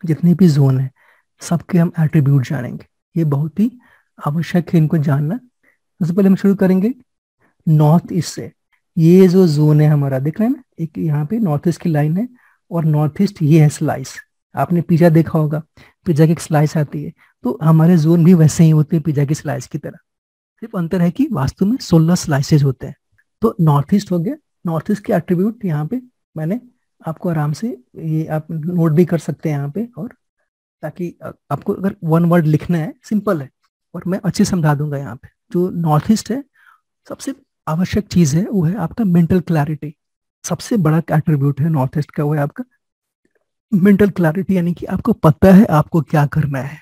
जितने भी जोन है सबके हम एट्रीब्यूट जानेंगे। ये बहुत ही आवश्यक है इनको जानना। सबसे पहले हम शुरू करेंगे नॉर्थ ईस्ट से। ये जो जोन है हमारा, देख रहे हैं ना, एक यहाँ पे नॉर्थ ईस्ट की लाइन है और नॉर्थ ईस्ट ये है स्लाइस। आपने पिज्जा देखा होगा, पिज्जा की एक स्लाइस आती है, तो हमारे जोन भी वैसे ही होते हैं पिज्जा की स्लाइस की तरह। सिर्फ अंतर है कि वास्तु में 16 स्लाइसेज होते हैं। तो नॉर्थ ईस्ट हो गया। नॉर्थ ईस्ट के एट्रीब्यूट यहाँ पे मैंने आपको आराम से, ये आप नोट भी कर सकते हैं यहाँ पे, और ताकि आपको अगर वन वर्ड लिखना है सिंपल है और मैं अच्छे समझा दूंगा यहाँ पे। जो नॉर्थ ईस्ट है, सबसे आवश्यक चीज है वो है आपका मेंटल क्लैरिटी। सबसे बड़ा एट्रीब्यूट है नॉर्थ ईस्ट का, वो है आपका मेंटल क्लैरिटी, यानी कि आपको पता है आपको क्या करना है।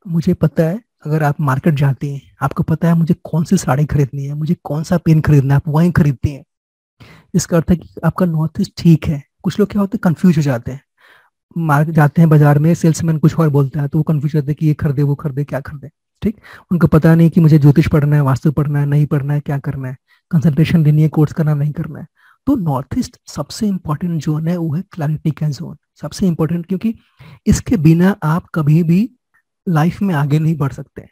मुझे पता है, अगर आप मार्केट जाते हैं आपको पता है मुझे कौन सी साड़ी खरीदनी है, मुझे कौन सा पेन खरीदना है, आप वहीं खरीदते हैं। इसका अर्थ है कि आपका नॉर्थ ईस्ट ठीक है। कुछ लोग क्या होते हैं, कंफ्यूज हो जाते हैं। मार्केट जाते हैं, बाजार में सेल्समैन कुछ और बोलता है तो वो कंफ्यूज होते हैं कि ये खरीदे वो खरीदे क्या खरीदे। ठीक, उनको पता नहीं कि मुझे ज्योतिष पढ़ना है, वास्तु पढ़ना है, नहीं पढ़ना है, क्या करना है, कंसल्टेशन लेनी है, कोर्स करना नहीं करना है। तो नॉर्थ ईस्ट सबसे इंपॉर्टेंट जोन है, वो है क्लैरिटी का जोन। सबसे इंपॉर्टेंट, क्योंकि इसके बिना आप कभी भी लाइफ में आगे नहीं बढ़ सकते।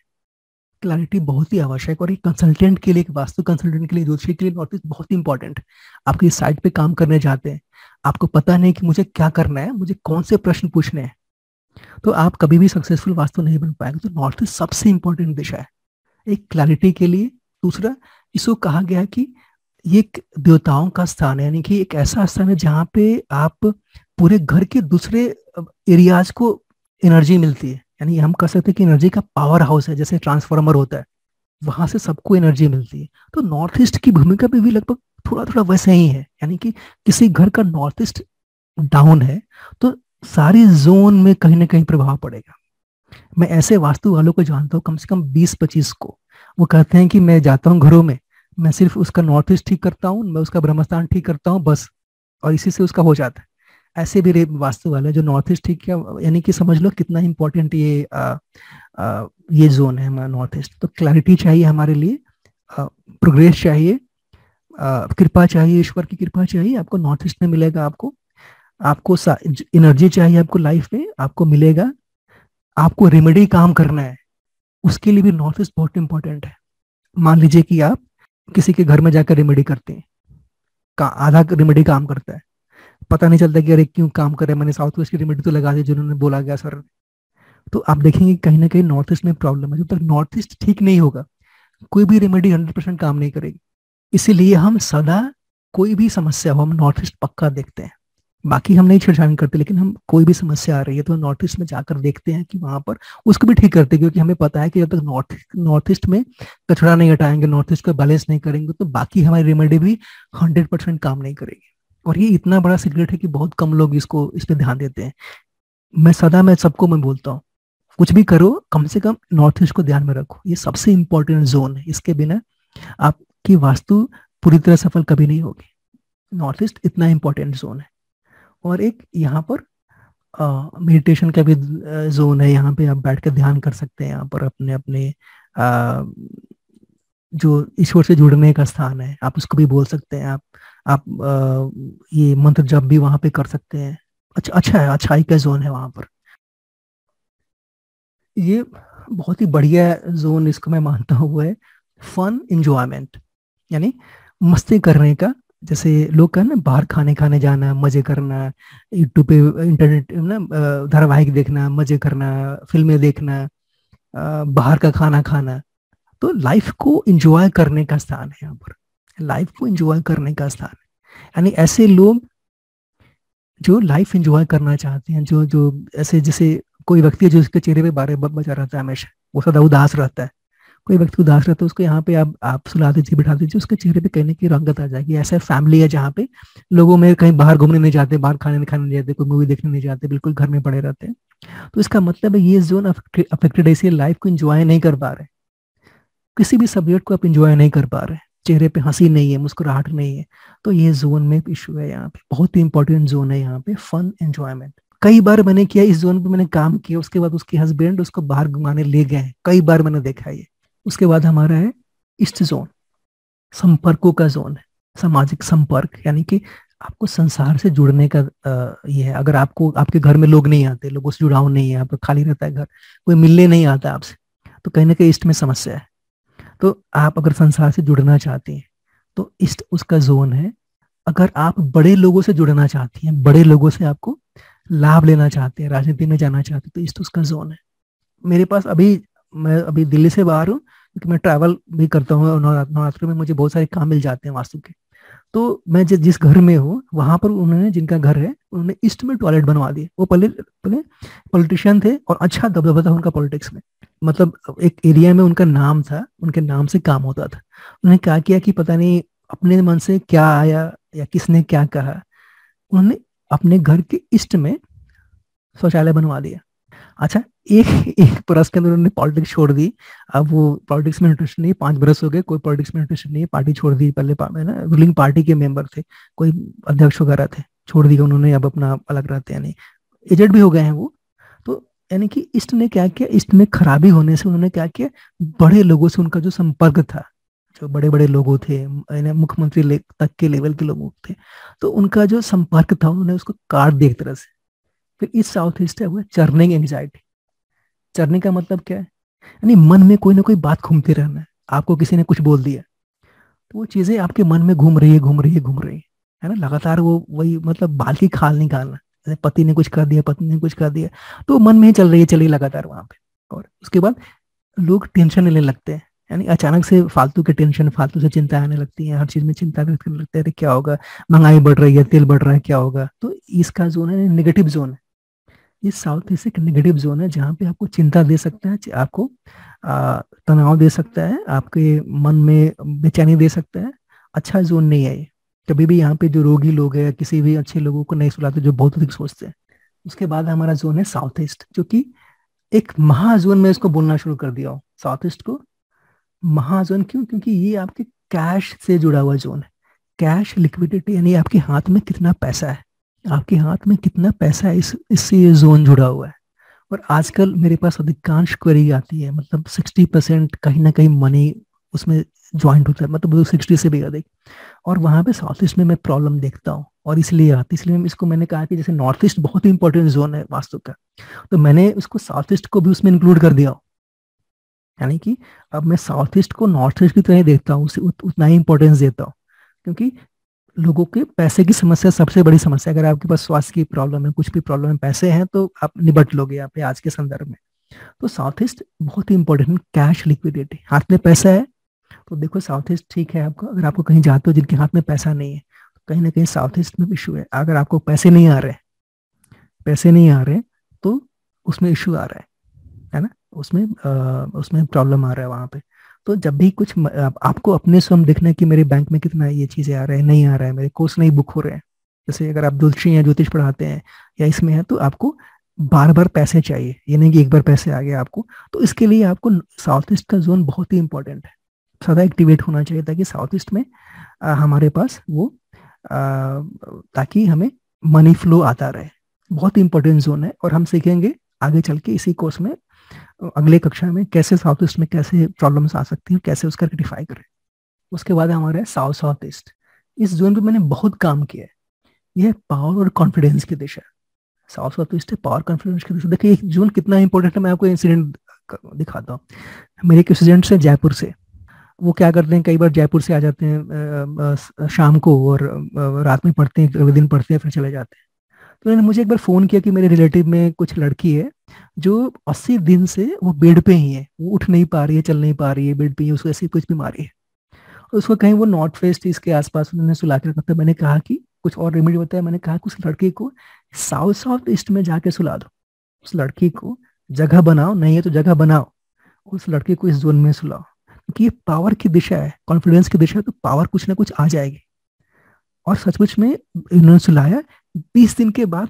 क्लैरिटी बहुत ही आवश्यक, और एक कंसल्टेंट के लिए, एक वास्तु कंसल्टेंट के लिए, ज्योतिषी के लिए नॉर्थ ईस्ट बहुत ही इंपॉर्टेंट है। आप किसी साइट पे काम करने जाते हैं, आपको पता नहीं कि मुझे क्या करना है, मुझे कौन से प्रश्न पूछने हैं, तो आप कभी भी सक्सेसफुल वास्तु नहीं बन पाएंगे। तो नॉर्थ ईस्ट सबसे इंपॉर्टेंट दिशा है एक क्लैरिटी के लिए। दूसरा, इसको कहा गया है कि ये एक देवताओं का स्थान है, यानी कि एक ऐसा स्थान है जहाँ पे आप पूरे घर के दूसरे एरियाज को एनर्जी मिलती है। यानी हम कह सकते हैं कि एनर्जी का पावर हाउस है, जैसे ट्रांसफार्मर होता है, वहां से सबको एनर्जी मिलती है। तो नॉर्थ ईस्ट की भूमिका पे भी लगभग थोड़ा थोड़ा वैसे ही है। यानी कि किसी घर का नॉर्थ ईस्ट डाउन है तो सारी जोन में कहीं ना कहीं प्रभाव पड़ेगा। मैं ऐसे वास्तु वालों को जानता हूँ, कम से कम 20-25 को। वो कहते हैं कि मैं जाता हूँ घरों में, मैं सिर्फ उसका नॉर्थ ईस्ट ठीक करता हूँ, मैं उसका ब्रह्मस्थान ठीक करता हूँ बस, और इसी से उसका हो जाता है। ऐसे भी वास्तु वाले जो नॉर्थ ईस्ट ठीक किया, यानी कि समझ लो कितना इंपॉर्टेंट ये जोन है हमारा नॉर्थ ईस्ट। तो क्लैरिटी चाहिए हमारे लिए, प्रोग्रेस चाहिए, कृपा चाहिए, ईश्वर की कृपा चाहिए, आपको नॉर्थ ईस्ट में मिलेगा। आपको आपको एनर्जी चाहिए आपको लाइफ में, आपको मिलेगा। आपको रेमेडी काम करना है, उसके लिए भी नॉर्थ ईस्ट बहुत इंपॉर्टेंट है। मान लीजिए कि आप किसी के घर में जाकर रेमेडी करते हैं, का आधा रेमेडी काम करता है, पता नहीं चलता कि अरे क्यों काम कर रहे हैं, मैंने साउथ वेस्ट की रेमेडी तो लगा दी जिन्होंने बोला गया सर। तो आप देखेंगे कहीं ना कहीं नॉर्थ ईस्ट में प्रॉब्लम है। जब तक नॉर्थ ईस्ट ठीक नहीं होगा कोई भी रेमेडी 100% काम नहीं करेगी। इसीलिए हम सदा, कोई भी समस्या हो, हम नॉर्थ ईस्ट पक्का देखते हैं। बाकी हम नहीं छेड़छाड़ करते, लेकिन हम कोई भी समस्या आ रही है तो नॉर्थ ईस्ट में जाकर देखते हैं कि वहां पर उसको भी ठीक करते हैं, क्योंकि हमें पता है कि जब तक नॉर्थ ईस्ट में कचरा नहीं हटाएंगे, नॉर्थ ईस्ट का बैलेंस नहीं करेंगे, तो बाकी हमारी रेमेडी भी 100% काम नहीं करेगी। और ये इतना बड़ा सीक्रेट है कि बहुत कम लोग इस पे ध्यान देते हैं। मैं सबको मैं बोलता हूँ, कुछ भी करो कम से कम नॉर्थ ईस्ट को ध्यान में रखो। ये सबसे इंपॉर्टेंट जोन है, इसके बिना आपकी वास्तु पूरी तरह सफल कभी नहीं होगी। नॉर्थ ईस्ट इतना इंपॉर्टेंट जोन है। और एक यहाँ पर मेडिटेशन का भी जोन है। यहाँ पे आप बैठ कर ध्यान कर सकते हैं। यहाँ पर अपने अपने आ, जो ईश्वर से जुड़ने का स्थान है, आप उसको भी बोल सकते हैं। आप ये मंत्र जप भी वहां पे कर सकते हैं। अच्छा है, अच्छाई का जोन है वहां पर। ये बहुत ही बढ़िया जोन, इसको मैं मानता हूँ वो है फन इंजॉयमेंट, यानी मस्ती करने का। जैसे लोग कहना बाहर खाने खाने जाना, मजे करना, यूट्यूब पे इंटरनेट ना धारावाहिक देखना, मजे करना, फिल्में देखना, बाहर का खाना खाना। तो लाइफ को एंजॉय करने का स्थान है यहाँ पर। लाइफ को एंजॉय करने का स्थान है, यानी ऐसे लोग जो लाइफ एंजॉय करना चाहते हैं, जो जो ऐसे, जैसे कोई व्यक्ति है जो उसके चेहरे पे बारे बचा रहता है हमेशा, वो सदा उदास रहता है। कोई व्यक्ति उदास रहता है, उसको यहाँ पे आप सुला दीजिए, बिठा दीजिए, उसके चेहरे पे कहने की रंगत आ जाएगी। ऐसा फैमिली है जहाँ पे लोगों में कहीं बाहर घूमने नहीं जाते, बाहर खाने खाने नहीं जाते, कोई मूवी देखने नहीं जाते, बिल्कुल घर में पड़े रहते हैं। तो इसका मतलब है ये जोन अफेक्टेड है, इसलिए लाइफ को एंजॉय नहीं कर पा रहे। किसी भी सब्जेक्ट को आप एंजॉय नहीं कर पा रहे, चेहरे पे हंसी नहीं है, मुस्कुराहट नहीं है, तो ये जोन में इशू है। यहाँ पे बहुत ही इंपॉर्टेंट जोन है यहाँ पे फन एंजॉयमेंट। कई बार मैंने किया इस जोन पे, मैंने काम किया, उसके बाद उसके हस्बैंड उसको बाहर घुमाने ले गए हैं, कई बार मैंने देखा है ये। उसके बाद हमारा है ईस्ट जोन, संपर्कों का जोन है। सामाजिक संपर्क, यानी कि आपको संसार से जुड़ने का ये है। अगर आपको आपके घर में लोग नहीं आते, लोगों से जुड़ाव नहीं है, आपका खाली रहता है घर, कोई मिलने नहीं आता आपसे, तो कहीं ना कहीं ईस्ट में समस्या है। तो आप अगर संसार से जुड़ना चाहते हैं तो ईस्ट उसका जोन है। अगर आप बड़े लोगों से जुड़ना चाहती हैं, बड़े लोगों से आपको लाभ लेना चाहते हैं, राजनीति में जाना चाहते हैं, तो ईस्ट उसका जोन है। मेरे पास अभी, मैं अभी दिल्ली से बाहर हूँ क्योंकि मैं ट्रैवल भी करता हूँ, और नवरात्र में मुझे बहुत सारे काम मिल जाते हैं वास्तु के। तो मैं जिस घर में हूँ वहां पर उन्होंने, जिनका घर है, उन्होंने ईस्ट में टॉयलेट बनवा दिए। वो पहले पहले पॉलिटिशियन थे और अच्छा दबदबा था उनका पॉलिटिक्स में, मतलब एक एरिया में उनका नाम था, उनके नाम से काम होता था। उन्होंने क्या किया कि पता नहीं अपने मन से क्या आया या किसने क्या कहा, उन्होंने अपने घर के ईस्ट में शौचालय बनवा दिया। अच्छा, एक एक बरस के अंदर उन्होंने पॉलिटिक्स छोड़ दी। अब वो पॉलिटिक्स में इंटरेस्ट नहीं, 5 बरस हो गए, कोई पॉलिटिक्स में इंटरेस्ट नहीं है, पार्टी छोड़ दी। पहले ना रूलिंग पार्टी के मेंबर थे, कोई अध्यक्ष वगैरह थे, छोड़ दिया उन्होंने, अब अपना अलग रहते हैं, नहीं एजेड भी हो गए हैं वो। तो यानी कि ईस्ट ने क्या किया, ईस्ट में खराबी होने से उन्होंने क्या किया, बड़े लोगों से उनका जो संपर्क था, जो बड़े बड़े लोगों थे, मुख्यमंत्री तक के लेवल के लोग थे, तो उनका जो संपर्क था उन्होंने उसको काट दिया एक तरह से। फिर इस साउथ ईस्ट है वो चर्निंग एंग्जाइटी। चरने का मतलब क्या है, यानी मन में कोई ना कोई बात घूमते रहना है। आपको किसी ने कुछ बोल दिया तो वो चीजें आपके मन में घूम रही है, घूम रही है, घूम रही है ना, लगातार वो वही, मतलब बाल की खाल निकालना। जैसे पति ने कुछ कर दिया, पत्नी ने कुछ कर दिया, तो मन में ही चल रही है, चलिए लगातार वहां पे। और उसके बाद लोग टेंशन लेने लगते हैं, यानी अचानक से फालतू के टेंशन, फालतू से चिंता आने लगती है, हर चीज में चिंता करने लगते हैं, अरे क्या होगा, महंगाई बढ़ रही है, तेल बढ़ रहा है, क्या होगा। तो इसका जोन है नेगेटिव जोन है। ये साउथ ईस्ट एक नेगेटिव जोन है जहाँ पे आपको चिंता दे सकता है, आपको तनाव दे सकता है, आपके मन में बेचैनी दे सकता है। अच्छा जोन नहीं है ये। कभी भी यहाँ पे जो रोगी लोग हैं, किसी भी अच्छे लोगों को नहीं सुलाते, जो बहुत अधिक सोचते हैं। उसके बाद हमारा जोन है साउथ ईस्ट, जो कि एक महाजोन में इसको बोलना शुरू कर दिया हूँ, साउथ ईस्ट को महाजोन। क्यों? क्योंकि ये आपके कैश से जुड़ा हुआ जोन है। कैश लिक्विडिटी, यानी आपके हाथ में कितना पैसा है, आपके हाथ में कितना पैसा है, इससे ये जोन जुड़ा हुआ है। और आजकल मेरे पास अधिकांश क्वेरी आती है, मतलब 60% कहीं ना कहीं मनी उसमें ज्वाइंट होता है, मतलब 60 से भी अधिक। और वहां पे साउथ ईस्ट में मैं प्रॉब्लम देखता हूँ, और इसलिए आती, इसलिए इसको मैंने कहा कि जैसे नॉर्थ ईस्ट बहुत ही इंपॉर्टेंट जोन है वास्तु का, तो मैंने उसको साउथ ईस्ट को भी उसमें इंक्लूड कर दिया। यानी कि अब मैं साउथ ईस्ट को नॉर्थ ईस्ट की तरह ही देखता हूँ, उसे उतना ही इंपॉर्टेंस देता हूँ। क्योंकि लोगों के पैसे की समस्या सबसे बड़ी समस्या। अगर आपके पास स्वास्थ्य की प्रॉब्लम है, कुछ भी प्रॉब्लम है, पैसे हैं, तो आप निपट लोगे यहाँ पे आज के संदर्भ में। तो साउथ ईस्ट बहुत ही इंपॉर्टेंट, कैश लिक्विडिटी, हाथ में पैसा है तो देखो साउथ ईस्ट ठीक है आपका। अगर आपको कहीं जाते हो जिनके हाथ में पैसा नहीं है, तो कहीं ना कहीं साउथ ईस्ट में इशू है। अगर आपको पैसे नहीं आ रहे, पैसे नहीं आ रहे, तो उसमें इशू आ रहा है ना, उसमें प्रॉब्लम आ रहा है वहां पे। तो जब भी कुछ आपको अपने स्वयं देखना है कि मेरे बैंक में कितना ये चीजें आ रहा है, नहीं आ रहा है, मेरे कोर्स नहीं बुक हो रहे हैं, जैसे अगर आप ज्योतिषी या ज्योतिष पढ़ाते हैं या इसमें है, तो आपको बार बार पैसे चाहिए, ये नहीं कि एक बार पैसे आ गए आपको। तो इसके लिए आपको साउथ ईस्ट का जोन बहुत ही इंपॉर्टेंट है, सदा एक्टिवेट होना चाहिए, ताकि साउथ ईस्ट में हमारे पास वो ताकि हमें मनी फ्लो आता रहे। बहुत इंपॉर्टेंट जोन है, और हम सीखेंगे आगे चल के इसी कोर्स में, अगले कक्षा में, कैसे साउथ ईस्ट में कैसे प्रॉब्लम्स आ सकती हैं, कैसे उसका रेक्टिफाई करें। उसके बाद हमारा है साउथ साउथ ईस्ट। इस जोन पे मैंने बहुत काम किया है। यह पावर और कॉन्फिडेंस की दिशा है। साउथ साउथ ईस्ट है पावर कॉन्फिडेंस की दिशा। देखिए एक जोन कितना इंपॉर्टेंट है, मैं आपको इंसिडेंट दिखाता हूँ। मेरे एक स्टूडेंट से जयपुर से, वो क्या करते हैं, कई बार जयपुर से आ जाते हैं शाम को, और रात में पढ़ते हैं, अगले दिन पढ़ते हैं, फिर चले जाते हैं। तो उन्होंने मुझे एक बार फोन किया कि मेरे रिलेटिव में कुछ लड़की है जो 80 दिन से वो बेड पे ही है, वो उठ नहीं पा रही है, चल नहीं पा रही है, बेड पे ही, उसको ऐसी कुछ बीमारी है। और उसको कहीं वो नॉर्थ वेस्ट इसके आसपास उन्होंने सुला के रखा था। मैंने कहा कि कुछ और रेमेडी बताया, मैंने कहा कि उस लड़की को साउथ साउथ ईस्ट में जाके सुला दो, उस लड़की को जगह बनाओ, नहीं है तो जगह बनाओ, उस लड़की को इस जोन में सुलाओ। क्योंकि ये पावर की दिशा है, कॉन्फिडेंस की दिशा है, तो पावर कुछ ना कुछ आ जाएगी। और सचमुच में इन्होंने सुलाया। 20 दिन के बाद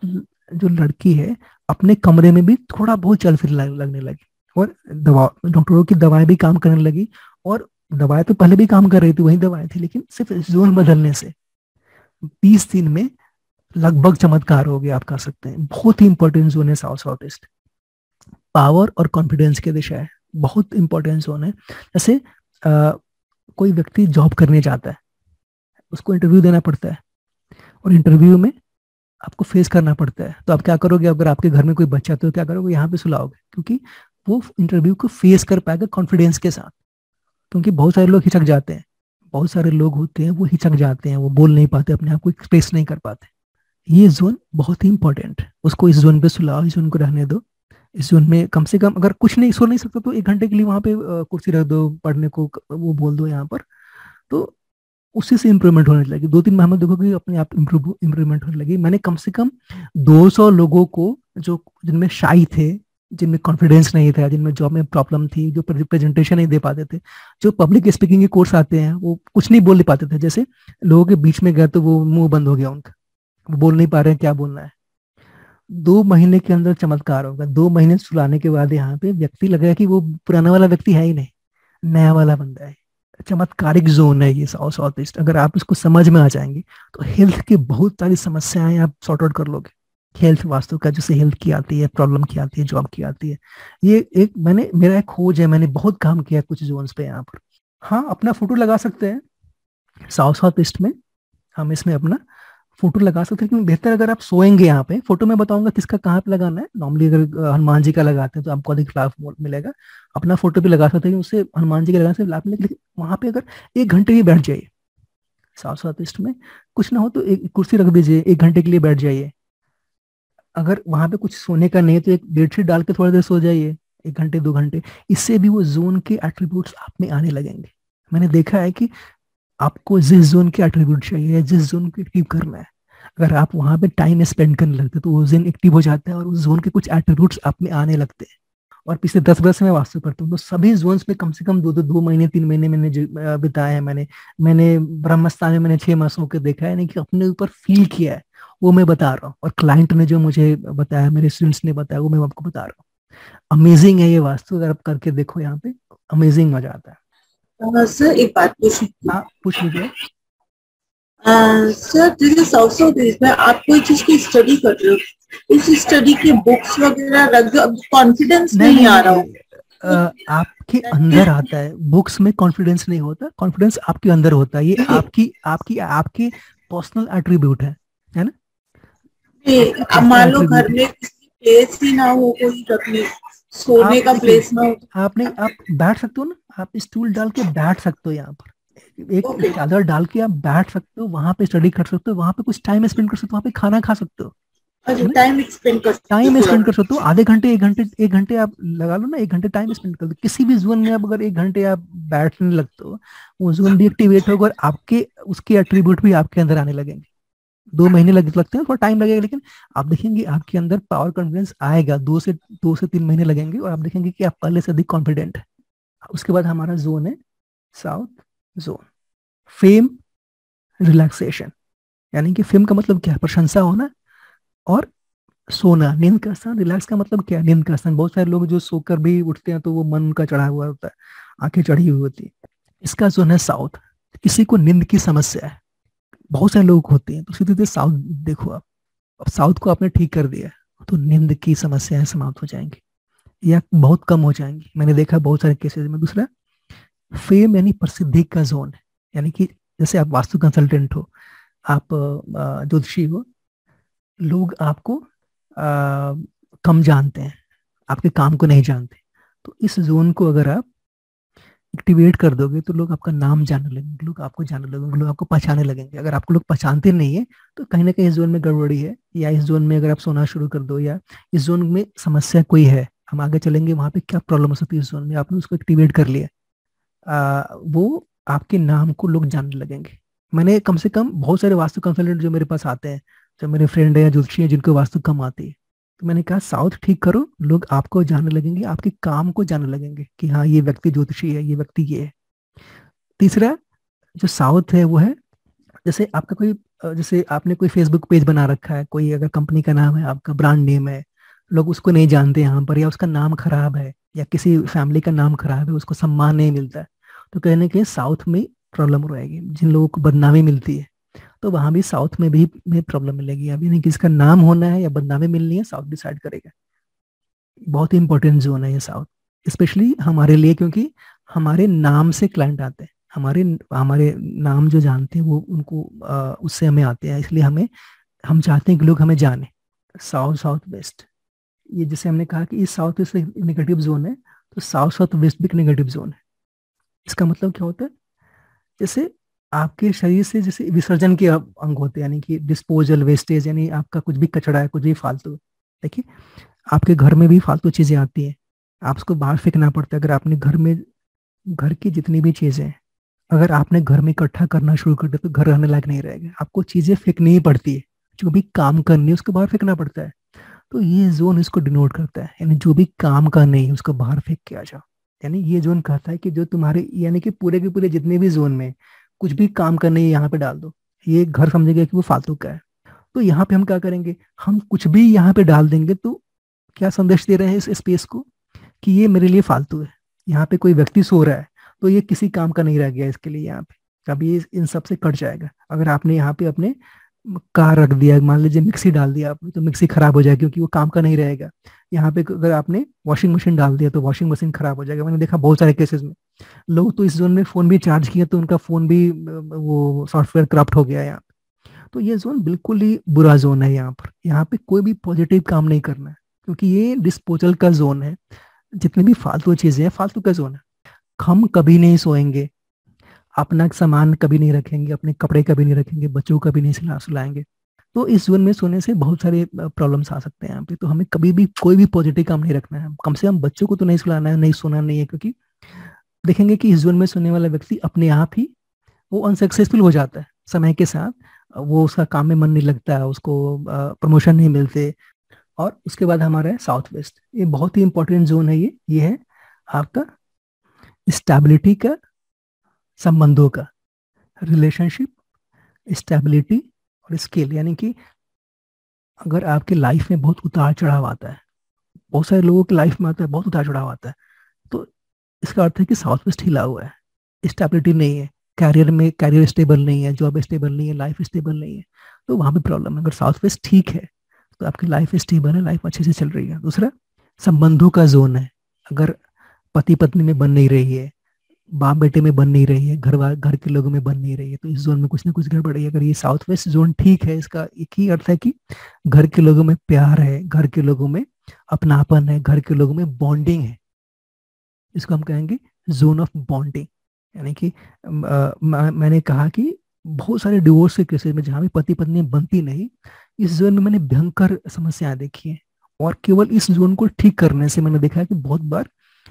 जो लड़की है अपने कमरे में भी थोड़ा बहुत चल फिर लगने लगी, और दवा, डॉक्टरों की दवाएं भी काम करने लगी। और दवाएं तो पहले भी काम कर रही थी, वही दवाएं थी, लेकिन सिर्फ जोन बदलने से 20 दिन में लगभग चमत्कार हो गया, आप कह सकते हैं। बहुत ही इंपॉर्टेंट जोन है साउथ साउथ ईस्ट, पावर और कॉन्फिडेंस की दिशा है, बहुत इंपॉर्टेंट जोन है। जैसे कोई व्यक्ति जॉब करने जाता है, उसको इंटरव्यू देना पड़ता है, और इंटरव्यू में आपको फेस करना पड़ता है। तो आप क्या करोगे, अगर आपके घर में कोई बच्चा तो क्या करोगे, यहाँ पे सुलाओगे, क्योंकि वो इंटरव्यू को फेस कर पाएगा कॉन्फिडेंस के साथ। क्योंकि बहुत सारे लोग हिचक जाते हैं, बहुत सारे लोग होते हैं वो हिचक जाते हैं, वो बोल नहीं पाते, अपने आप को एक्सप्रेस नहीं कर पाते। ये जोन बहुत ही इंपॉर्टेंट है, उसको इस जोन पे सुलाओ, इस जोन को रहने दो। इस जोन में कम से कम अगर कुछ नहीं सो नहीं सकता तो 1 घंटे के लिए वहां पे कुर्सी रख दो, पढ़ने को वो बोल दो यहाँ पर। तो उसी से इंप्रूवमेंट होने लगी, 2-3 माह में देखोगे अपने आप इंप्रूवमेंट होने लगी। मैंने कम से कम 200 लोगों को, जो जिनमें शाई थे, जिनमें कॉन्फिडेंस नहीं था, जिनमें जॉब में प्रॉब्लम थी, जो प्रेजेंटेशन नहीं दे पाते थे, जो पब्लिक स्पीकिंग के कोर्स आते हैं वो कुछ नहीं बोल पाते थे, जैसे लोगों के बीच में गए तो वो मुंह बंद हो गया उनका, वो बोल नहीं पा रहे हैं क्या बोलना है। 2 महीने के अंदर चमत्कार होगा। 2 महीने सुलाने के बाद यहाँ पे व्यक्ति लगेगा कि वो पुराना वाला व्यक्ति है ही नहीं, नया वाला बंदा है। चमत्कारिक जोन है ये साउथ ईस्ट। अगर आप इसको समझ में आ जाएंगे तो हेल्थ की बहुत सारी समस्याएं आप सॉर्ट आउट कर लोगे। हेल्थ वास्तु का, जैसे हेल्थ की आती है, प्रॉब्लम की आती है, जॉब की आती है। ये एक मेरा एक खोज है, मैंने बहुत काम किया कुछ जोन्स पे यहाँ पर। हाँ, अपना फोटो लगा सकते हैं साउथ ईस्ट में, हम इसमें अपना फोटो लगा सकते हैं। क्योंकि बेहतर अगर आप सोएंगे यहाँ पे, फोटो में बताऊंगा किसका कहाँ पे लगाना है। नॉर्मली अगर हनुमान जी का लगाते हैं तो आपको अधिक लाभ मिलेगा। अपना फोटो भी लगा सकते हैं, उससे हनुमान जी का लगाने से लाभ मिलेगा। लेकिन वहां पे अगर 1 घंटे ही बैठ जाइए साउथ ईस्ट में, कुछ ना हो तो एक कुर्सी रख दीजिए, 1 घंटे के लिए बैठ जाइए। अगर वहां पे कुछ सोने का नहीं है तो एक बेडशीट डाल के थोड़ी देर सो जाइए, 1 घंटे 2 घंटे। इससे भी वो जोन के एट्रीब्यूट्स आप में आने लगेंगे। मैंने देखा है कि आपको जिस जोन के एट्रीब्यूट चाहिए, जिस जोन को एक्टिव करना है, अगर आप वहां पे टाइम स्पेंड करने लगते तो वो जोन एक्टिव हो जाता है और उस जोन के कुछ एट्रीब्यूट्स आप में आने लगते हैं। और पिछले 10 वर्ष में वास्तु करता हूँ तो सभी जोन्स में कम से कम 2-2 महीने 3 महीने मैंने बिताए हैं। मैंने ब्रह्मस्थान में मैंने 6 माह सो के देखा है, नहीं कि अपने ऊपर फील किया है, वो मैं बता रहा हूँ। और क्लाइंट ने जो मुझे बताया, मेरे स्टूडेंट्स ने बताया, वो मैं आपको बता रहा हूँ। अमेजिंग है ये वास्तु, अगर आप करके देखो यहाँ पे, अमेजिंग मजा आता है। सर एक बात पूछनी थी। हाँ, पूछ लीजिए। सर जैसे साउथ ईस्ट में आप कोई चीज की स्टडी कर रहे हो, उस स्टडी की बुक्स वगैरह रख दो, अब कॉन्फिडेंस नहीं आ रहा हो। आपके अंदर आता है, बुक्स में कॉन्फिडेंस नहीं होता, कॉन्फिडेंस आपके अंदर होता है। ये आपकी आपकी आपके पर्सनल एट्रीब्यूट है ना। अब मान लो घर में किसी प्लेस ही ना हो, कोई रखने सोने का प्लेस ना हो, आप बैठ सकते हो ना, आप स्टूल डाल के बैठ सकते हो यहाँ पर, एक चादर डाल के आप बैठ सकते हो, वहां पे स्टडी कर सकते हो, वहां पे कुछ टाइम स्पेंड कर सकते हो, वहां पे खाना खा सकते हो, टाइम स्पेंड कर सकते हो। आधे घंटे 1 घंटे आप लगा लो ना, 1 घंटे टाइम स्पेंड कर दो किसी भी जोन में। आप अगर 1 घंटे आप बैठने लगते हो, वो जोन भी एक्टिवेट होगा और आपके उसके एट्रीब्यूट भी आपके अंदर आने लगेंगे। 2 महीने लगते हैं, थोड़ा टाइम लगेगा, लेकिन आप देखेंगे आपके अंदर पावर कॉन्फिडेंस आएगा। 2 से 3 महीने लगेंगे और आप देखेंगे कि आप पहले से अधिक कॉन्फिडेंट है। उसके बाद हमारा जोन है साउथ जोन, फेम रिलैक्सेशन। यानी कि फेम का मतलब क्या है, प्रशंसा होना, और सोना, नींद का स्थान। रिलैक्स का मतलब क्या है, नींद का स्थान। बहुत सारे लोग जो सोकर भी उठते हैं तो वो मन उनका चढ़ा हुआ होता है, आंखें चढ़ी हुई होती है। इसका जोन है साउथ। किसी को नींद की समस्या है, बहुत सारे लोग होते हैं, तो सीधे साउथ देखो आप। अब साउथ को आपने ठीक कर दिया तो नींद की समस्याएं समाप्त हो जाएंगी या बहुत कम हो जाएंगी। मैंने देखा बहुत सारे केसेस में। दूसरा, फेम यानी प्रसिद्धि का जोन है। यानी कि जैसे आप वास्तु कंसल्टेंट हो, आप ज्योतिषी हो, लोग आपको कम जानते हैं, आपके काम को नहीं जानते। तो इस जोन को अगर आप एक्टिवेट कर दोगे तो लोग आपका नाम जानने लगेंगे, लोग आपको जानने लगेंगे, लोग आपको पहचानने लगेंगे। अगर आपको लोग पहचानते नहीं है तो कहीं ना कहीं इस जोन में गड़बड़ी है, या इस जोन में अगर आप सोना शुरू कर दो, या इस जोन में समस्या कोई है। हम आगे चलेंगे वहां पे क्या प्रॉब्लम हो सकती है इस जोन में, आपने उसको एक्टिवेट कर लिया, वो आपके नाम को लोग जानने लगेंगे। मैंने कम से कम बहुत सारे वास्तु कंसल्टेंट जो मेरे पास आते हैं, जो मेरे फ्रेंड है या ज्योतिषी है जिनको वास्तु कम आती है, तो मैंने कहा साउथ ठीक करो, लोग आपको जानने लगेंगे, आपके काम को जानने लगेंगे कि हाँ ये व्यक्ति ज्योतिषी है, ये व्यक्ति ये है। तीसरा जो साउथ है वो है, जैसे आपका कोई जैसे आपने कोई फेसबुक पेज बना रखा है, कोई अगर कंपनी का नाम है, आपका ब्रांड नेम है, लोग उसको नहीं जानते यहाँ पर, या उसका नाम खराब है, या किसी फैमिली का नाम खराब है, उसको सम्मान नहीं मिलता है, तो कहने के साउथ में प्रॉब्लम रहेगी। जिन लोगों को बदनामी मिलती है तो वहां भी साउथ में भी में प्रॉब्लम मिलेगी। अभी नहीं, किसका नाम होना है या बदनामी मिलनी है, साउथ डिसाइड करेगा। बहुत ही इंपॉर्टेंट जोन है ये साउथ, स्पेशली हमारे लिए, क्योंकि हमारे नाम से क्लाइंट आते हैं, हमारे हमारे नाम जो जानते हैं वो उनको उससे हमें आते हैं, इसलिए हम चाहते हैं कि लोग हमें जाने। साउथ साउथ वेस्ट, ये जैसे हमने कहा कि इस साउथ वेस्ट एक नेगेटिव जोन है, तो साउथ साउथ वेस्ट भी एक नेगेटिव जोन है। इसका मतलब क्या होता है, जैसे आपके शरीर से जैसे विसर्जन के अंग होते हैं, यानी कि डिस्पोजल वेस्टेज, यानी आपका कुछ भी कचरा है, कुछ भी फालतू। देखिए आपके घर में भी फालतू चीजें आती हैं, आप उसको बाहर फेंकना पड़ता है। अगर आपने घर की जितनी भी चीजें हैं, अगर आपने घर में इकट्ठा करना शुरू कर दिया तो घर रहने लायक नहीं रहेगा, आपको चीजें फेंकनी ही पड़ती है। जो भी काम करनी है उसको बाहर फेंकना पड़ता है। तो ये जोन इसको डिनोट करता है, यानी जो भी काम का नहीं है उसको बाहर फेंक के आ जाओ। यानी ये जोन कहता है कि जो तुम्हारे, यानी कि पूरे के पूरे जितने भी जोन में कुछ भी काम का नहीं है यहाँ पे डाल दो, ये घर समझेगा कि वो फालतू का है। तो यहाँ पे हम क्या करेंगे, हम कुछ भी यहाँ पे डाल देंगे तो क्या संदेश दे रहे हैं इस स्पेस को, कि ये मेरे लिए फालतू है। यहाँ पे कोई व्यक्ति सो रहा है तो ये किसी काम का नहीं रह गया इसके लिए, यहाँ पे कभी इन सब से कट जाएगा। अगर आपने यहाँ पे अपने कार रख दिया, मान लीजिए मिक्सी डाल दिया आपने, तो मिक्सी खराब हो जाएगी क्योंकि वो काम का नहीं रहेगा। यहाँ पे अगर आपने वॉशिंग मशीन डाल दिया तो वॉशिंग मशीन खराब हो जाएगा। मैंने देखा बहुत सारे केसेस में लोग तो इस जोन में फोन भी चार्ज किया तो उनका फोन भी वो सॉफ्टवेयर करप्ट हो गया यहाँ पे। तो ये जोन बिल्कुल ही बुरा जोन है। यहाँ पर यहाँ पे कोई भी पॉजिटिव काम नहीं करना है, क्योंकि ये डिस्पोजल का जोन है। जितनी भी फालतू चीजें हैं फालतू का जोन है। हम कभी नहीं सोएंगे, अपना सामान कभी नहीं रखेंगे, अपने कपड़े कभी नहीं रखेंगे, बच्चों को कभी नहीं सुलाएंगे। तो इस जोन में सोने से बहुत सारे प्रॉब्लम्स आ सकते हैं यहाँ पे। तो हमें कभी भी कोई भी पॉजिटिव काम नहीं रखना है, कम से कम बच्चों को तो नहीं सुलाना है, नहीं सोना नहीं है। क्योंकि देखेंगे कि इस जोन में सोने वाला व्यक्ति अपने आप ही वो अनसक्सेसफुल हो जाता है समय के साथ। वो उसका काम में मन नहीं लगता है, उसको प्रमोशन नहीं मिलते। और उसके बाद हमारा है साउथ वेस्ट, ये बहुत ही इंपॉर्टेंट जोन है। ये है आपका स्टेबिलिटी का, संबंधों का, रिलेशनशिप, स्टेबिलिटी और स्किल। यानी कि अगर आपके लाइफ में बहुत उतार चढ़ाव आता है, बहुत सारे लोगों की लाइफ में आता है बहुत उतार चढ़ाव आता है, तो इसका अर्थ है कि साउथ वेस्ट हिला हुआ है, स्टेबिलिटी नहीं है, कैरियर स्टेबल नहीं है, जॉब स्टेबल नहीं है, लाइफ स्टेबल नहीं है। तो वहां भी प्रॉब्लम है। अगर साउथ वेस्ट ठीक है तो आपकी लाइफ स्टेबल है, लाइफ अच्छे से चल रही है। दूसरा संबंधों का जोन है। अगर पति पत्नी में बन नहीं रही है, बाप बेटे में बन नहीं रही है, घर के लोगों में बन नहीं रही है, तो इस जोन में कुछ ना कुछ गड़बड़ है। अगर ये साउथ वेस्ट जोन ठीक है, इसका एक ही अर्थ है कि घर के लोगों में प्यार है, घर के लोगों में अपनापन है, घर के लोगों में बॉन्डिंग है। इसको हम कहेंगे जोन ऑफ बॉन्डिंग। यानी कि मैंने कहा कि बहुत सारे डिवोर्स के केसेस में जहां भी पति पत्नी बनती नहीं, इस जोन में मैंने भयंकर समस्याएं देखी है। और केवल इस जोन को ठीक करने से मैंने देखा है कि बहुत बार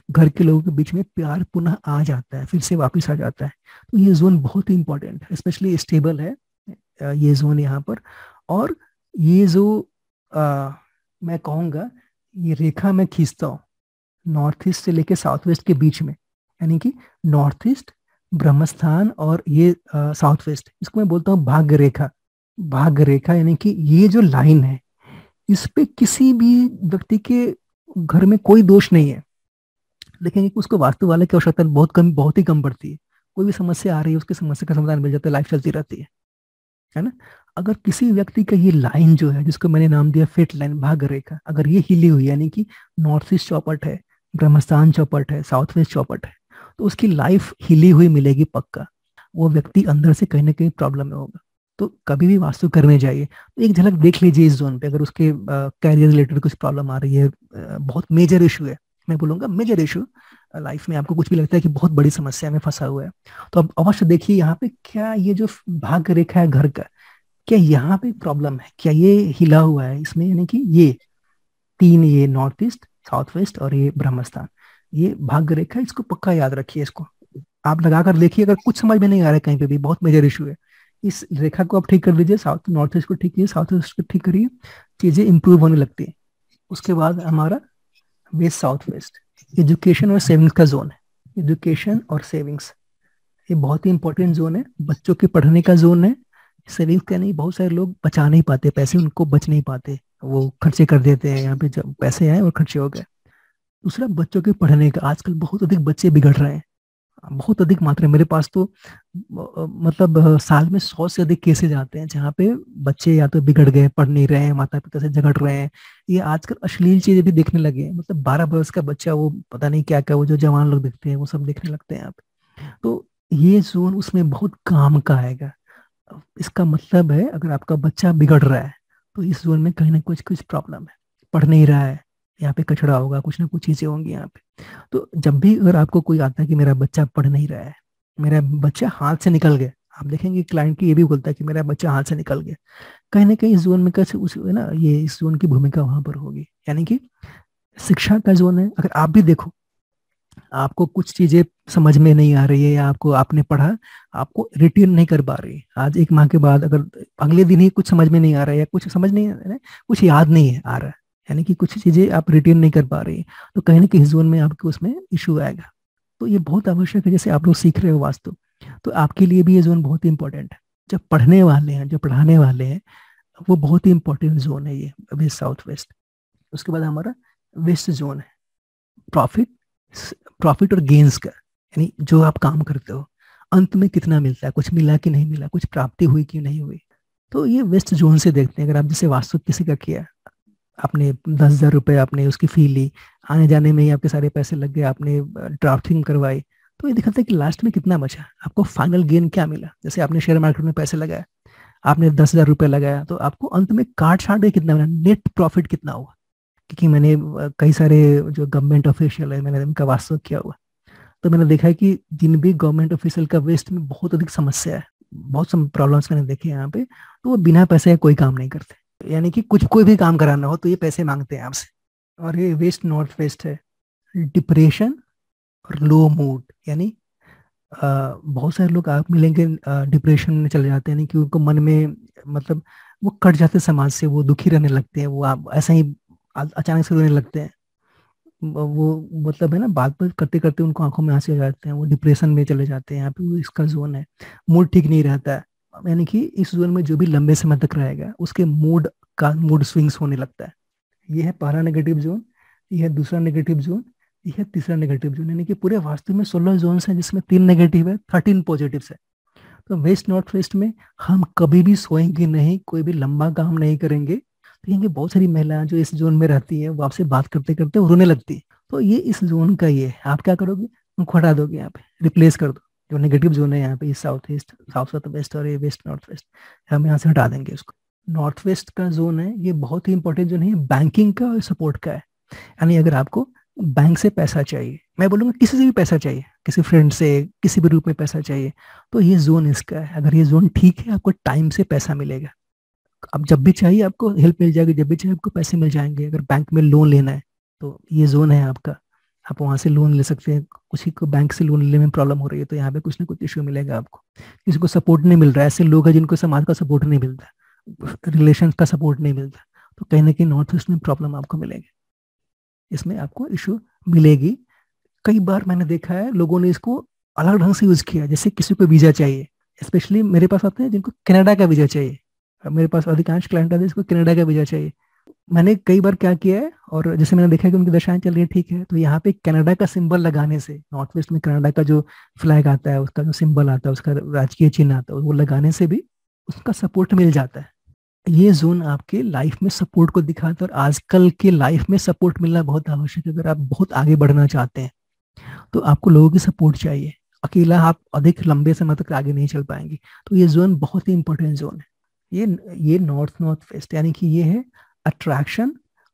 घर के लोगों के बीच में प्यार पुनः आ जाता है, फिर से वापस आ जाता है। तो ये जोन बहुत ही इंपॉर्टेंट है, स्पेशली स्टेबल है ये जोन यहाँ पर। और ये जो मैं कहूँगा, ये रेखा मैं खींचता हूँ नॉर्थ ईस्ट से लेके साउथ वेस्ट के बीच में, यानी कि नॉर्थ ईस्ट, ब्रह्मस्थान और ये साउथ वेस्ट, इसको मैं बोलता हूँ भाग्य रेखा। भाग्य रेखा यानी कि ये जो लाइन है, इस पे किसी भी व्यक्ति के घर में कोई दोष नहीं है। देखेंगे कि उसको वास्तु वाले की आवश्यकता बहुत ही कम पड़ती है। कोई भी समस्या आ रही है, उसकी समस्या का समाधान मिल जाता है, लाइफ चलती रहती है ना। अगर किसी व्यक्ति का ये लाइन जो है, जिसको मैंने नाम दिया फेट लाइन, भाग्य रेखा, अगर ये हिली हुई, यानी कि नॉर्थ ईस्ट चौपट है, ब्रह्मस्थान चौपट है, साउथ वेस्ट चौपट है, तो उसकी लाइफ हिली हुई मिलेगी पक्का। वो व्यक्ति अंदर से कहीं ना कहीं प्रॉब्लम में होगा। तो कभी भी वास्तु करने जाइए तो एक झलक देख लीजिए इस जोन पे। अगर उसके कैरियर रिलेटेड कुछ प्रॉब्लम आ रही है, बहुत मेजर इशू है, मैं बोलूंगा मेजर इशू लाइफ में, आपको कुछ भी लगता है कि बहुत बड़ी समस्या में फंसा हुआ है, तो अब अवश्य देखिए यहाँ पे क्या ये जो भाग्य रेखा है घर का, क्या यहाँ पे प्रॉब्लम है, क्या ये हिला हुआ है इसमें। यानी कि ये तीन, ये नॉर्थ ईस्ट, साउथ वेस्ट और ये ब्रह्मस्थान, ये भाग्य रेखा, इसको पक्का याद रखिए। इसको आप लगाकर देखिए, अगर कुछ समझ में नहीं आ रहा है कहीं पे भी, बहुत मेजर इशू है, इस रेखा को आप ठीक कर लीजिए। साउथ नॉर्थ ईस्ट को ठीक कीजिए, साउथ वेस्ट को ठीक करिए, चीजें इंप्रूव होने लगती है। उसके बाद हमारा वेस्ट साउथ वेस्ट, एजुकेशन और सेविंग्स का जोन है। एजुकेशन और सेविंग्स ये बहुत ही इंपॉर्टेंट जोन है, बच्चों के पढ़ने का जोन है। सेविंग्स का नहीं, बहुत सारे लोग बचा नहीं पाते पैसे, उनको बच नहीं पाते, वो खर्चे कर देते हैं। यहाँ पे जब पैसे आए और खर्चे हो गए। दूसरा बच्चों के पढ़ने का, आजकल बहुत अधिक बच्चे बिगड़ रहे हैं, बहुत अधिक मात्रा। मेरे पास तो मतलब साल में 100 से अधिक केसेज आते हैं जहाँ पे बच्चे या तो बिगड़ गए, पढ़ नहीं रहे हैं, माता पिता से झगड़ रहे हैं। ये आजकल अश्लील चीजें भी देखने लगे हैं, मतलब 12 बरस का बच्चा, वो पता नहीं क्या क्या, वो जो जवान लोग दिखते हैं वो सब देखने लगते हैं यहाँ पे। तो ये जोन उसमें बहुत काम का आएगा। इसका मतलब है अगर आपका बच्चा बिगड़ रहा है तो इस जोन में कहीं ना कुछ कुछ प्रॉब्लम है, पढ़ नहीं रहा है, यहाँ पे कचरा होगा, कुछ ना कुछ चीजें होंगी यहाँ पे। तो जब भी अगर आपको कोई आता है कि मेरा बच्चा पढ़ नहीं रहा है, मेरा बच्चा हाथ से निकल गया, आप देखेंगे क्लाइंट की ये भी बोलता है कि मेरा बच्चा हाथ से निकल गया, कहीं ना कहीं इस जोन में कैसे उस है ना, ये इस जोन की भूमिका वहां पर होगी। यानी कि शिक्षा का जोन है। अगर आप भी देखो, आपको कुछ चीजें समझ में नहीं आ रही है या आपको आपने पढ़ा, आपको रिटेन नहीं कर पा रही, आज एक माह के बाद अगर अगले दिन ही कुछ समझ में नहीं आ रहा है या कुछ समझ नहीं आ रहा है, कुछ याद नहीं है आ रहा है, यानी कि कुछ चीजें आप रिटेन नहीं कर पा रही, तो कहीं ना कहीं जोन में आपके उसमें इशू आएगा। तो ये बहुत आवश्यक है। जैसे आप लोग सीख रहे हो वास्तु, तो आपके लिए भी ये जोन बहुत ही इंपॉर्टेंट है। जो पढ़ने वाले हैं, जो पढ़ाने वाले हैं, वो बहुत ही इंपॉर्टेंट जोन है ये, वेस्ट साउथ वेस्ट। उसके बाद हमारा वेस्ट जोन है प्रॉफिट, प्रॉफिट और गेन्स का, यानी जो आप काम करते हो अंत में कितना मिलता है, कुछ मिला कि नहीं मिला, कुछ प्राप्ति हुई कि नहीं हुई। तो ये वेस्ट जोन से देखते हैं। अगर आप जैसे वास्तु किसी का किया, आपने 10,000 रुपये आपने उसकी फी ली, आने जाने में ही आपके सारे पैसे लग गए, आपने ड्राफ्टिंग करवाई, तो ये दिखाता है कि लास्ट में कितना बचा, आपको फाइनल गेन क्या मिला। जैसे आपने शेयर मार्केट में पैसे लगाया, आपने 10,000 रुपये लगाया, तो आपको अंत में काट छाट के कितना मिला, नेट प्रॉफिट कितना हुआ। क्योंकि मैंने कई सारे जो गवर्नमेंट ऑफिशियल है, मैंने उनका वास्तव किया हुआ, तो मैंने देखा है कि जिन भी गवर्नमेंट ऑफिशियल का वेस्ट में बहुत अधिक समस्या है, बहुत सम प्रॉब्लम्स मैंने देखे हैं यहाँ पे, तो वो बिना पैसे का कोई काम नहीं करते। यानी कि कुछ कोई भी काम कराना हो तो ये पैसे मांगते हैं आपसे। और ये वेस्ट नॉर्थ वेस्ट है, डिप्रेशन और लो मूड। यानी बहुत सारे लोग आप मिलेंगे डिप्रेशन में चले जाते हैं, यानी कि उनको मन में मतलब वो कट जाते समाज से, वो दुखी रहने लगते हैं, वो आप ऐसा ही अचानक से रोने लगते हैं। वो मतलब है ना, बात बात करते करते उनको आंखों में आंसू आ जाते हैं, वो डिप्रेशन में चले जाते हैं। यहाँ पे वो इसका जोन है। मूड ठीक नहीं रहता है, यानी कि इस जोन में जो भी लंबे समय तक रहेगा उसके मूड स्विंग्स होने लगता है। ये है पहला नेगेटिव जोन, ये है दूसरा नेगेटिव जोन, ये है तीसरा नेगेटिव जोन। यानी कि पूरे वास्तु में 16 जोन है, जिसमें 3 नेगेटिव है, 13 पॉजिटिव है। तो वेस्ट नॉर्थ वेस्ट में हम कभी भी सोएंगे नहीं, कोई भी लंबा काम नहीं करेंगे। तो ये बहुत सारी महिलाएं जो इस जोन में रहती है, वो आपसे बात करते करते रोने लगती है। तो ये इस जोन का ये है। आप क्या करोगे, उनको हटा दोगे, यहाँ पे रिप्लेस कर दो। जो नेगेटिव जोन है यहाँ पे, south east, south south west और ये वेस्ट नॉर्थ वेस्ट, हम यहाँ से हटा देंगे इसको। नॉर्थ वेस्ट का जोन है, ये बहुत ही इंपॉर्टेंट जोन है, बैंकिंग का और सपोर्ट का है। यानी अगर आपको बैंक से पैसा चाहिए, मैं बोलूंगा किसी से भी पैसा चाहिए, किसी फ्रेंड से किसी भी रूप में पैसा चाहिए, तो ये जोन इसका है। अगर ये जोन ठीक है, आपको टाइम से पैसा मिलेगा। अब जब भी चाहिए आपको हेल्प मिल जाएगी, जब भी चाहिए आपको पैसे मिल जाएंगे। अगर बैंक में लोन लेना है तो ये जोन है आपका, आप वहां से लोन ले सकते हैं। किसी को बैंक से लोन लेने में प्रॉब्लम हो रही है तो यहाँ पे कुछ ना कुछ इश्यू मिलेगा आपको। किसी को सपोर्ट नहीं मिल रहा है, ऐसे लोग हैं जिनको समाज का सपोर्ट नहीं मिलता, रिलेशन का सपोर्ट नहीं मिलता, तो कहीं ना कहीं नॉर्थ ईस्ट में प्रॉब्लम आपको मिलेगी, इसमें आपको इशू मिलेगी। कई बार मैंने देखा है लोगों ने इसको अलग ढंग से यूज किया। जैसे किसी को वीजा चाहिए, स्पेशली मेरे पास आते हैं जिनको कनाडा का वीजा चाहिए, मेरे पास अधिकांश क्लाइंट आते हैं जिसको कनाडा का वीजा चाहिए। मैंने कई बार क्या किया है, और जैसे मैंने देखा है कि उनकी दशाएं चल रही है, ठीक है, तो यहाँ पे कनाडा का सिंबल लगाने से, नॉर्थ वेस्ट में कनाडा का जो फ्लैग आता है, उसका जो सिंबल आता है, उसका राजकीय चिन्ह आता है, वो लगाने से भी उसका सपोर्ट मिल जाता है। ये जोन आपके लाइफ में सपोर्ट को दिखाता है, और आजकल के लाइफ में सपोर्ट मिलना बहुत आवश्यक है। अगर आप बहुत आगे बढ़ना चाहते हैं तो आपको लोगों की सपोर्ट चाहिए, अकेला आप अधिक लंबे समय तक आगे नहीं चल पाएंगे। तो ये जोन बहुत ही इंपॉर्टेंट जोन है। ये नॉर्थ नॉर्थ वेस्ट, यानी कि ये है अट्रैक्शन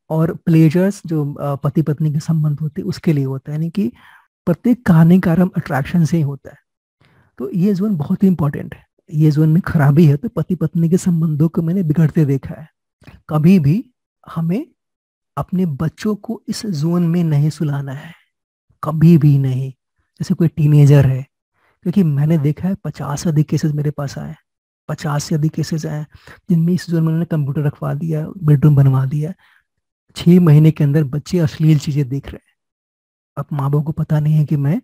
और प्लेजर्स, जो पति पत्नी के संबंध होते हैं उसके लिए होता है। यानी कि प्रत्येक कहानी का आरंभ अट्रैक्शन से ही होता है। तो ये जोन बहुत ही इंपॉर्टेंट है। ये जोन में खराबी है तो पति पत्नी के संबंधों को मैंने बिगड़ते देखा है। कभी भी हमें अपने बच्चों को इस जोन में नहीं सुलाना है, कभी भी नहीं। जैसे कोई टीनेजर है, क्योंकि मैंने देखा है 50 से अधिक केसेस मेरे पास आए, 50 से अधिक केसेस आए जिनमें इस जोन में उन्होंने कंप्यूटर रखवा दिया, बेडरूम बनवा दिया, 6 महीने के अंदर बच्चे अश्लील चीजें देख रहे हैं। अब माँ बाप को पता नहीं है कि मैं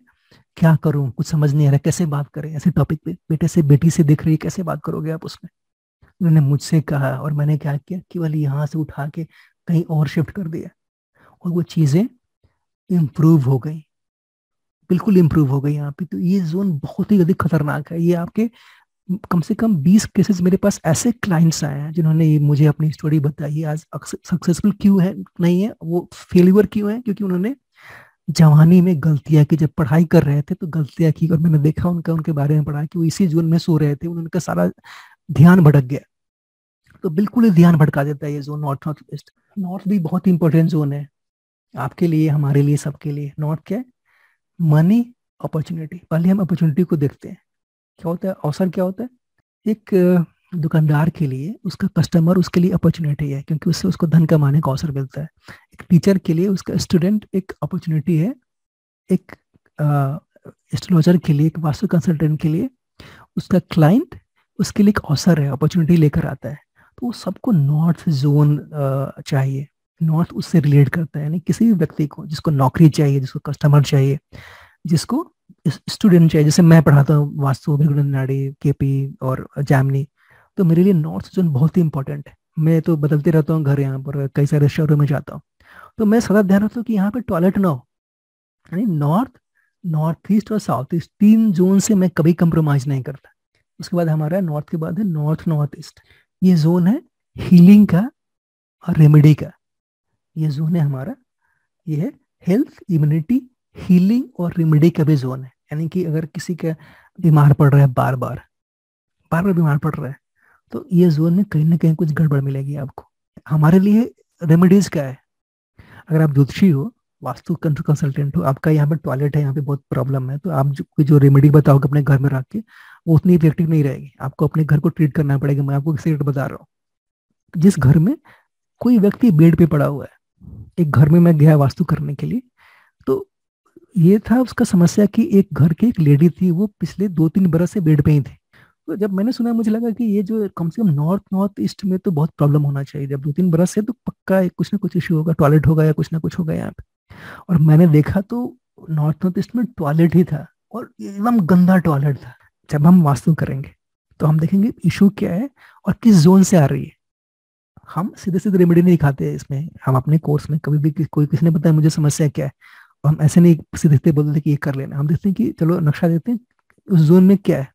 क्या करूं, कुछ समझ नहीं आ रहा, कैसे बात करें ऐसे टॉपिक पे। बेटे से बेटी से दिख रही है, कैसे बात करोगे आप उसमें। उन्होंने मुझसे कहा और मैंने क्या किया, केवल यहाँ से उठा के कहीं और शिफ्ट कर दिया, और वो चीजें इम्प्रूव हो गई, बिल्कुल इम्प्रूव हो गई यहाँ पे। तो ये जोन बहुत ही अधिक खतरनाक है। ये आपके कम से कम 20 केसेस मेरे पास ऐसे क्लाइंट्स आए हैं जिन्होंने ये मुझे अपनी स्टोरी बताई है। आज सक्सेसफुल क्यों है नहीं है, वो फेलियर क्यों है, क्योंकि उन्होंने जवानी में गलतियां की, जब पढ़ाई कर रहे थे तो गलतियां की, और मैंने देखा उनके बारे में पढ़ा कि वो इसी जोन में सो रहे थे, उनका सारा ध्यान भटक गया। तो बिल्कुल ही ध्यान भटका देता है ये zone, north north east. North भी बहुत इंपॉर्टेंट जोन है आपके लिए, हमारे लिए, सबके लिए। नॉर्थ क्या है? Money, opportunity. पहले हम अपॉर्चुनिटी को देखते हैं। क्या होता है अवसर? क्या होता है? एक दुकानदार के लिए उसका कस्टमर उसके लिए अपॉर्चुनिटी है, क्योंकि उससे उसको धन कमाने का अवसर मिलता है। एक टीचर के लिए उसका स्टूडेंट एक अपॉर्चुनिटी है। एक एस्ट्रोलॉजर के लिए, एक वास्तु कंसल्टेंट के लिए उसका क्लाइंट उसके लिए एक अवसर है, अपॉर्चुनिटी लेकर आता है। तो वो सबको नॉर्थ जोन चाहिए। नॉर्थ उससे रिलेट करता है, यानी किसी भी व्यक्ति को जिसको नौकरी चाहिए, जिसको कस्टमर चाहिए, जिसको स्टूडेंट चाहिए। जैसे मैं पढ़ाता हूँ वास्तु, भृगुनाड़ी, केपी और जैमिनी, तो मेरे लिए नॉर्थ जोन बहुत ही इंपॉर्टेंट है। मैं तो बदलते रहता हूँ घर, यहाँ पर कई सारे शहरों में जाता हूँ, तो मैं सदा ध्यान रखता हूँ कि यहाँ पे टॉयलेट ना हो। यानी नॉर्थ, नॉर्थ ईस्ट और साउथ ईस्ट, तीन जोन से मैं कभी कंप्रोमाइज नहीं करता। उसके बाद हमारा नॉर्थ के बाद है नॉर्थ नॉर्थ ईस्ट। ये जोन है हीलिंग का और रेमेडी का। ये जोन है हमारा, ये है हेल्थ, इम्यूनिटी, हीलिंग और रेमेडी का भी जोन है। यानी कि अगर किसी का बीमार पड़ रहा है, बार बार बीमार पड़ रहा है, तो ये जोन में कहीं ना कहीं कुछ गड़बड़ मिलेगी आपको। हमारे लिए रेमेडीज क्या है? अगर आप ज्योतिषी हो, वास्तु कंसल्टेंट हो, आपका यहाँ पे टॉयलेट है, यहाँ पे बहुत प्रॉब्लम है, तो आप जो रेमेडी बताओगे अपने घर में रख के, वो उतनी इफेक्टिव नहीं रहेगी। आपको अपने घर को ट्रीट करना पड़ेगा। मैं आपको सीक्रेट बता रहा हूँ। जिस घर में कोई व्यक्ति बेड पे पड़ा हुआ है, एक घर में मैं गया वास्तु करने के लिए, तो ये था उसका समस्या कि एक घर की एक लेडी थी, वो पिछले 2-3 बरस से बेड पे ही थी। तो जब मैंने सुना, मुझे लगा कि ये जो कम से कम नॉर्थ नॉर्थ ईस्ट में तो बहुत प्रॉब्लम होना चाहिए। जब 2-3 बरस से, तो पक्का कुछ ना कुछ इश्यू होगा, टॉयलेट होगा या कुछ ना कुछ होगा यहाँ पे। और मैंने देखा तो नॉर्थ नॉर्थ ईस्ट में टॉयलेट ही था, और एकदम गंदा टॉयलेट था। जब हम वास्तु करेंगे तो हम देखेंगे इशू क्या है और किस जोन से आ रही है। हम सीधे सीधे रेमेडी नहीं दिखाते इसमें। हम अपने कोर्स में कभी भी कोई किसी ने बताया मुझे समस्या क्या है, और हम ऐसे नहीं सीधे सीधे बोलते कि ये कर लेना। हम देखते हैं कि चलो नक्शा देते हैं, उस जोन में क्या है,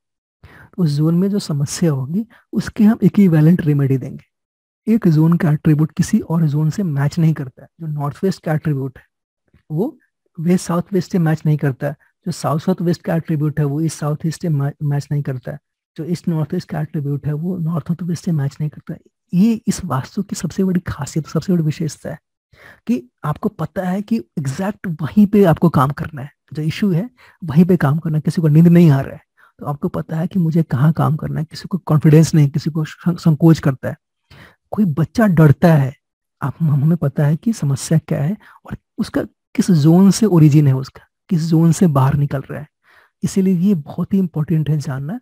उस जोन में जो समस्या होगी उसके हम इक्विवेलेंट रेमेडी देंगे। एक जोन का एट्रीब्यूट किसी और जोन से मैच नहीं करता है। जो नॉर्थ वेस्ट का एट्रीब्यूट है वो वेस्ट साउथ वेस्ट से मैच नहीं करता है। जो साउथ साउथ वेस्ट का एट्रीब्यूट है वो ईस्ट साउथ ईस्ट से मैच नहीं करता है। जो ईस्ट नॉर्थ ईस्ट का एट्रीब्यूट है वो नॉर्थ नॉर्थ वेस्ट से मैच नहीं करता है। ये इस वास्तु की सबसे बड़ी खासियत, सबसे बड़ी विशेषता है कि आपको पता है कि एग्जैक्ट वहीं पे आपको काम करना है। जो इशू है वहीं पे काम करना है। किसी को नींद नहीं आ रहा है तो आपको पता है कि मुझे कहाँ काम करना है। किसी को कॉन्फिडेंस नहीं, किसी को संकोच करता है, कोई बच्चा डरता है, आप हमें पता है कि समस्या क्या है और उसका किस जोन से ओरिजिन है, उसका किस जोन से बाहर निकल रहा है। इसीलिए ये बहुत ही इंपॉर्टेंट है जानना